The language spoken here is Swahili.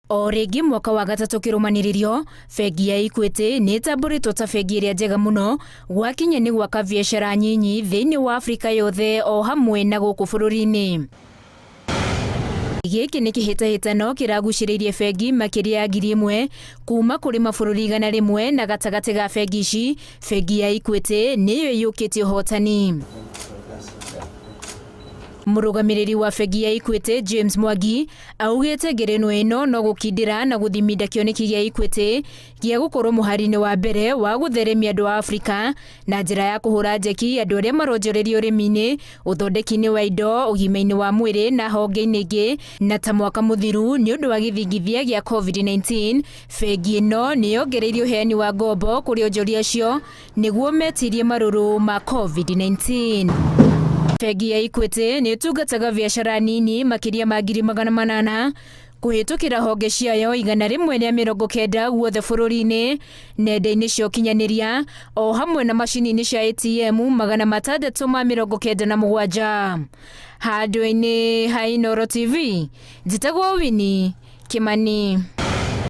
O rĩngĩ mwaka wa gatatũ kĩrũmanĩrĩrio, bengi ya Equity nĩ ĩtambũrĩtwo ta bengi ĩrĩa njega mũno gwakinya nĩ gwaka biacara nyinyi thĩinĩ wa Afrika yothe o hamwe na gũkũ bũrũri-inĩ. Gĩkĩ nĩ kĩhĩtahĩtano kĩragucĩrĩirie bengi makĩria ya 1,000 kuma kũrĩ mabũrũri 100 na gatagatĩ ga bengi ici, bengi ya Equity nĩyo ĩiyũkĩtie ũhotani. Mũrũgamĩrĩri wa bengi ya Equity James Mwangi augĩte ngerenwa ĩno no gũkindĩra na gũthimithia kĩoneki gĩa Equity gĩa gũkorwo mũhari-inĩ wa mbere wa gũtheremia andũ a Afrika na njĩra ya kũhũra njeki andũ arĩa maronjoreria ũrĩmi-inĩ, ũthondeki-inĩ wa indo, ũgima-inĩ wa mwĩrĩ na honge-inĩ ingĩ. Na ta mwaka mũthiru nĩ ũndũ wa gĩthingithia gĩa COVID-19, bengi ĩno nĩ yongereire ũheani wa ngombo kũrĩ onjoria acio nĩguo metirie marũrũ ma COVID-19. Bengi ya Equity nĩ ĩtungataga biacara nini makĩria ma 800,000 kũhĩtũkĩra honge ciayo 190 guothe bũrũri-inĩ, nenda-inĩ cia ũkinyanĩria o hamwe na macini-inĩ cia ATM 697. Handũ-inĩ ha Inooro TV, njĩtagwo Winnie Kimani.